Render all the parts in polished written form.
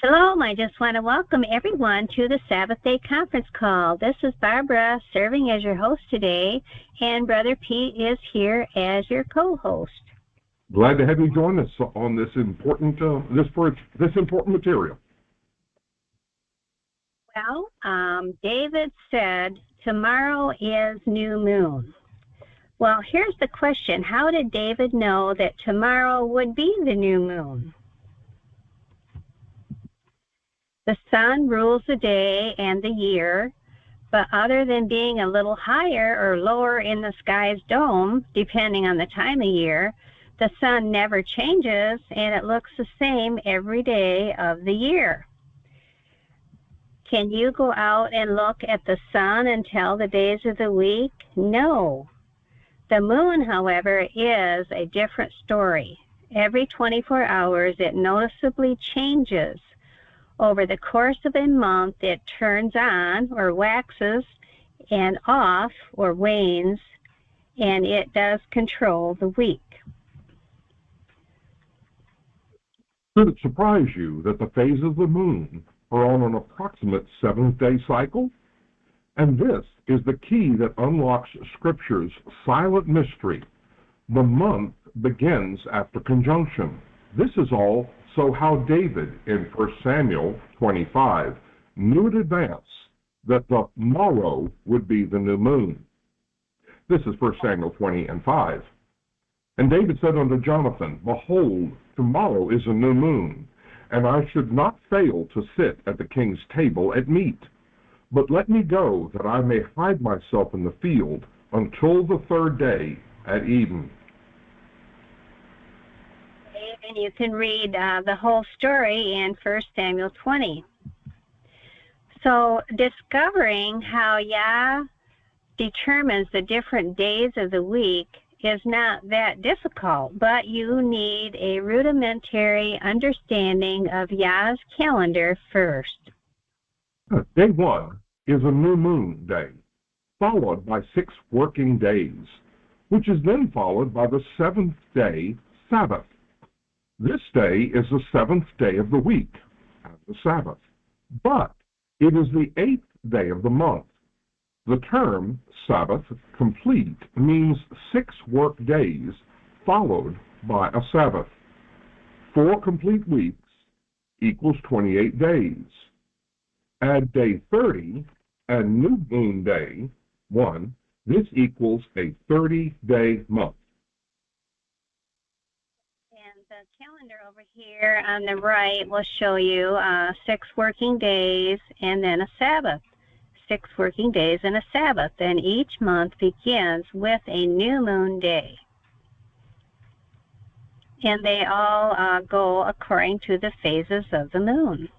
Shalom. I just want to welcome everyone to the Sabbath Day conference call. This is Barbara serving as your host today, and Brother Pete is here as your co-host. Glad to have you join us on this important material. Well, David said tomorrow is new moon. Well, here's the question. How did David know that tomorrow would be the new moon? The sun rules the day and the year, but other than being a little higher or lower in the sky's dome, depending on the time of year, the sun never changes and it looks the same every day of the year. Can you go out and look at the sun and tell the days of the week? No. The moon, however, is a different story. Every 24 hours, it noticeably changes. Over the course of a month, it turns on or waxes and off or wanes, and it does control the week. Should it surprise you that the phases of the moon are on an approximate 7-day cycle? And this is the key that unlocks Scripture's silent mystery. The month begins after conjunction. This is all so how David in 1 Samuel 25 knew in advance that the morrow would be the new moon. This is 1 Samuel 20 and 5. And David said unto Jonathan, Behold, tomorrow is a new moon, and I should not fail to sit at the king's table at meat. But let me go, that I may hide myself in the field until the 3rd day at even. And you can read the whole story in 1 Samuel 20. So discovering how Yah determines the different days of the week is not that difficult, but you need a rudimentary understanding of Yah's calendar first. Day 1 is a new moon day, followed by 6 working days, which is then followed by the 7th day Sabbath. This day is the 7th day of the week, the Sabbath, but it is the 8th day of the month. The term Sabbath complete means 6 work days followed by a Sabbath. 4 complete weeks equals 28 days. Add day 30 and new moon day 1, this equals a 30-day month. The calendar over here on the right will show you 6 working days and then a Sabbath. 6 working days and a Sabbath, and each month begins with a new moon day. And they all go according to the phases of the moon.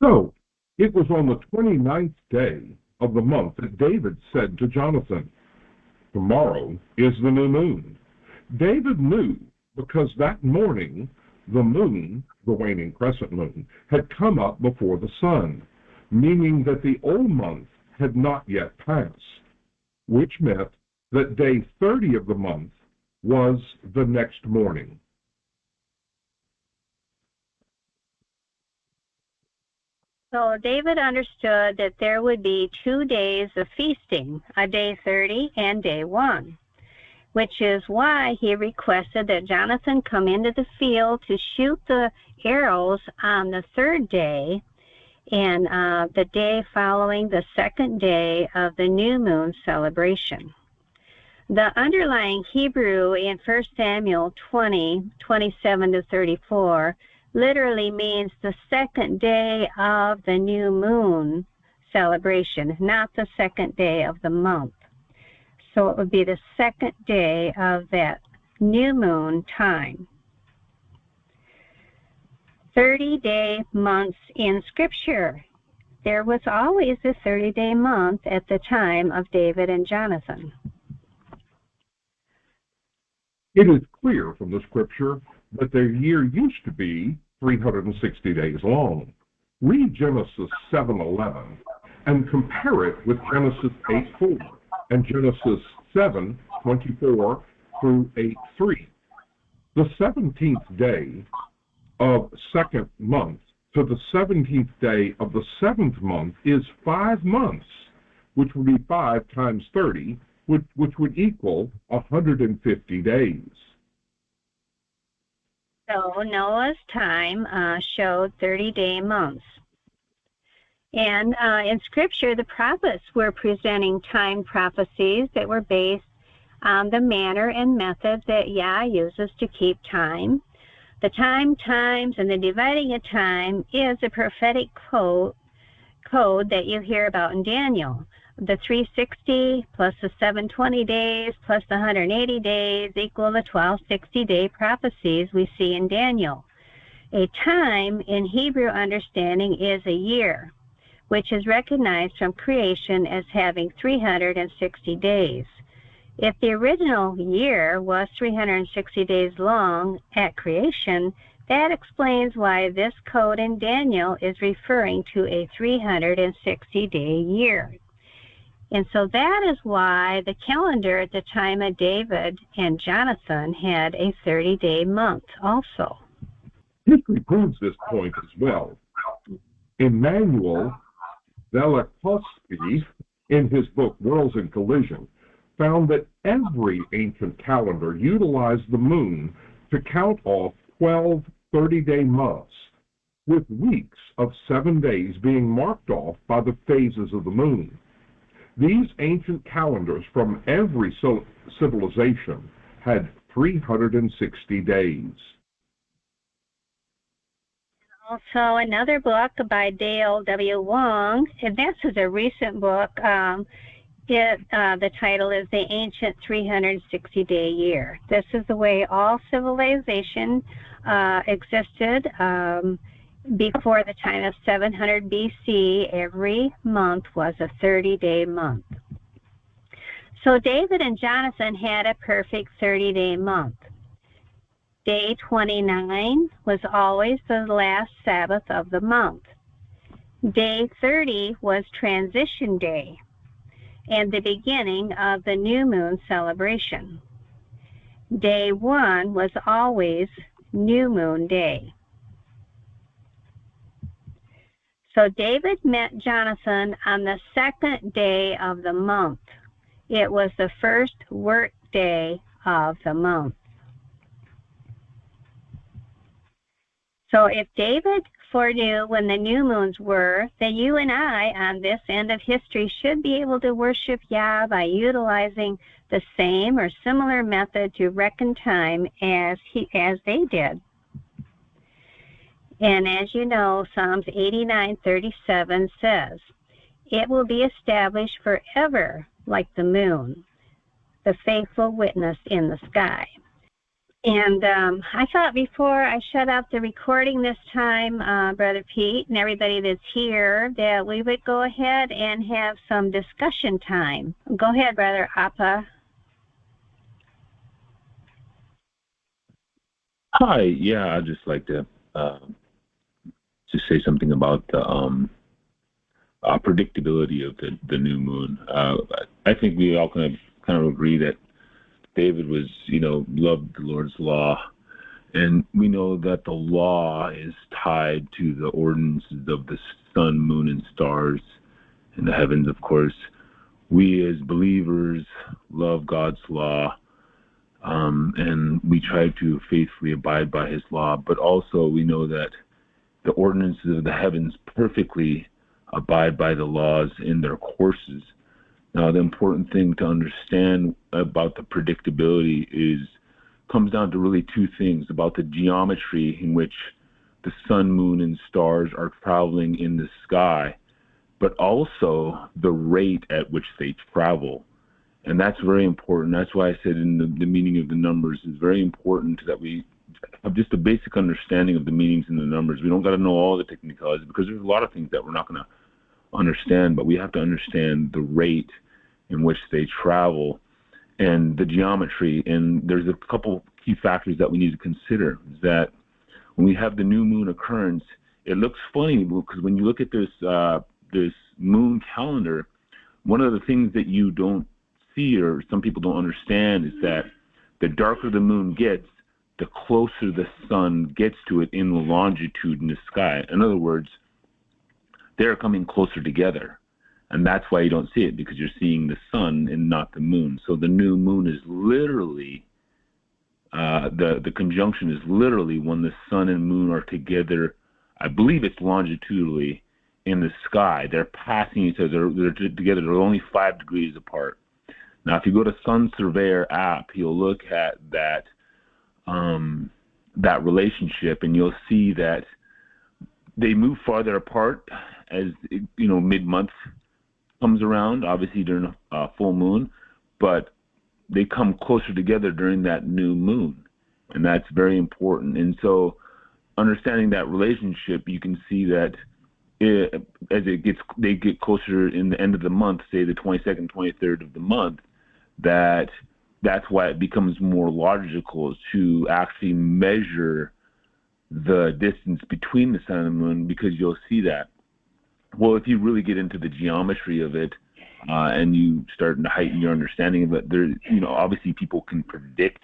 So, it was on the 29th day of the month that David said to Jonathan, Tomorrow is the new moon. David knew because that morning the moon, the waning crescent moon, had come up before the sun, meaning that the old month had not yet passed, which meant that day 30 of the month was the next morning. So David understood that there would be 2 days of feasting, a day 30 and day 1, which is why he requested that Jonathan come into the field to shoot the arrows on the 3rd day and the day following the 2nd day of the new moon celebration. The underlying Hebrew in 1 Samuel 20, 27 to 34 literally means the 2nd day of the new moon celebration, not the 2nd day of the month. So it would be the 2nd day of that new moon time. 30-day months in Scripture. There was always a 30-day month at the time of David and Jonathan. It is clear from the Scripture that the year used to be 360 days long. Read Genesis 7:11 and compare it with Genesis 8:4 and Genesis 7:24 through 8:3. The 17th day of second month to the 17th day of the seventh month is 5 months, which would be 5 times 30, which would equal 150 days. So Noah's time showed 30-day months. And in Scripture, the prophets were presenting time prophecies that were based on the manner and method that Yah uses to keep time. The times, and the dividing of time is a prophetic code that you hear about in Daniel. The 360 plus the 720 days plus the 180 days equal the 1260-day prophecies we see in Daniel. A time in Hebrew understanding is a year, which is recognized from creation as having 360 days. If the original year was 360 days long at creation, that explains why this code in Daniel is referring to a 360-day year. And so that is why the calendar at the time of David and Jonathan had a 30-day month also. History proves this point as well. Emmanuel Velikovsky, in his book Worlds in Collision, found that every ancient calendar utilized the moon to count off 12 30-day months, with weeks of 7 days being marked off by the phases of the moon. These ancient calendars from every civilization had 360 days. Also, another book by Dale W. Wong, and this is a recent book. The title is The Ancient 360-Day Year. This is the way all civilization existed before the time of 700 BC. Every month was a 30-day month. So David and Jonathan had a perfect 30-day month. Day 29 was always the last Sabbath of the month. Day 30 was transition day and the beginning of the new moon celebration. Day 1 was always new moon day. So David met Jonathan on the second day of the month. It was the first work day of the month. So if David foreknew when the new moons were, then you and I on this end of history should be able to worship Yah by utilizing the same or similar method to reckon time as they did. And as you know, Psalms 89:37 says, "It will be established forever like the moon, the faithful witness in the sky." And I thought before I shut off the recording this time, Brother Pete and everybody that's here, that we would go ahead and have some discussion time. Go ahead, Brother Appa. Hi, yeah, I'd just like to just say something about the predictability of the new moon. I think we all kind of agree that David was, loved the Lord's law, and we know that the law is tied to the ordinances of the sun, moon, and stars in the heavens. Of course, we as believers love God's law, and we try to faithfully abide by His law. But also, we know that the ordinances of the heavens perfectly abide by the laws in their courses. Now, the important thing to understand about the predictability comes down to really two things: about the geometry in which the sun, moon, and stars are traveling in the sky, but also the rate at which they travel. And that's very important. That's why I said in the meaning of the numbers is very important that we have just a basic understanding of the meanings in the numbers. We don't got to know all the technicalities, because there's a lot of things that we're not going to understand, but we have to understand the rate in which they travel and the geometry. And there's a couple key factors that we need to consider. Is that when we have the new moon occurrence, it looks funny because when you look at this moon calendar, one of the things that you don't see, or some people don't understand, is that the darker the moon gets, the closer the sun gets to it in the longitude in the sky. In other words, they're coming closer together. And that's why you don't see it, because you're seeing the sun and not the moon. So the new moon is literally, the conjunction is literally when the sun and moon are together. I believe it's longitudinally in the sky. They're passing each other. They're together. They're only 5 degrees apart. Now, if you go to Sun Surveyor app, you'll look at that that relationship, and you'll see that they move farther apart as mid-month comes around. Obviously during a full moon, but they come closer together during that new moon, and that's very important. And so, understanding that relationship, you can see that they get closer in the end of the month, say the 22nd, 23rd of the month, that's why it becomes more logical to actually measure the distance between the sun and the moon, because you'll see that. Well, if you really get into the geometry of it, and you start to heighten your understanding of it, there, obviously people can predict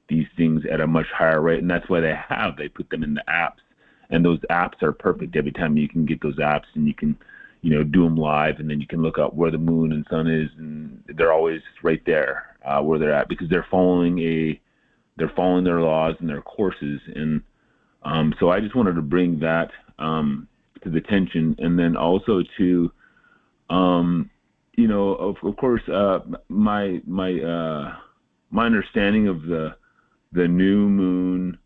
these things at a much higher rate, and that's why they put them in the apps, and those apps are perfect. Every time you can get those apps, and you can, do them live, and then you can look up where the moon and sun is, and they're always right there where they're at, because they're following their laws and their courses. And so I just wanted to bring that to the attention, and then also to, of course, my understanding of the new moon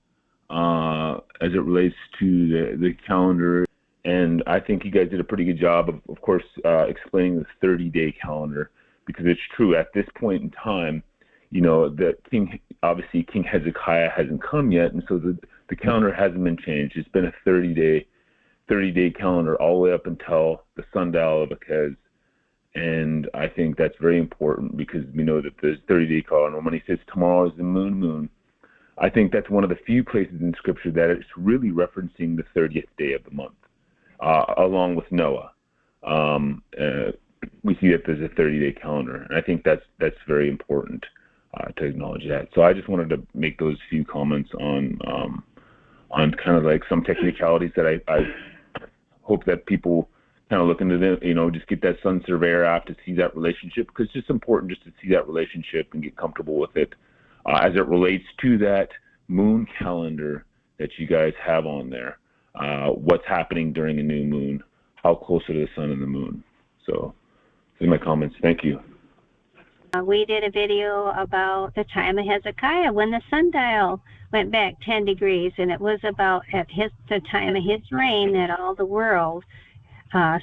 as it relates to the calendar. And I think you guys did a pretty good job of course, explaining the 30-day calendar, because it's true at this point in time, that King Hezekiah hasn't come yet, and so the calendar hasn't been changed. It's been a 30-day calendar all the way up until the sundial of Akez. And I think that's very important, because we know that there's 30-day calendar. When he says tomorrow is the moon, I think that's one of the few places in Scripture that it's really referencing the 30th day of the month. Along with Noah, we see that there's a 30-day calendar, and I think that's very important to acknowledge that. So I just wanted to make those few comments on kind of like some technicalities that I hope that people kind of look into them. Just get that Sun Surveyor app to see that relationship, because it's just important just to see that relationship and get comfortable with it as it relates to that moon calendar that you guys have on there. What's happening during a new moon, how close are the sun and the moon. So these are my comments. Thank you. We did a video about the time of Hezekiah when the sundial went back 10 degrees, and it was about at the time of his reign that all the world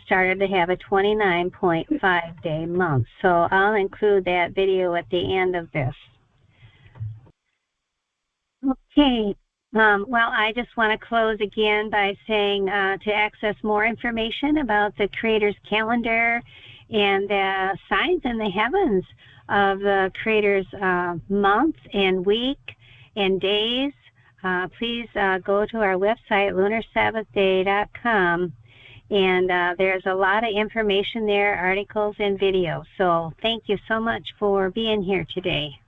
started to have a 29.5-day month. So I'll include that video at the end of this. Okay. Well, I just want to close again by saying to access more information about the Creator's calendar and the signs in the heavens of the Creator's month and week and days, please go to our website, lunarsabbathday.com, and there's a lot of information there, articles and videos. So thank you so much for being here today.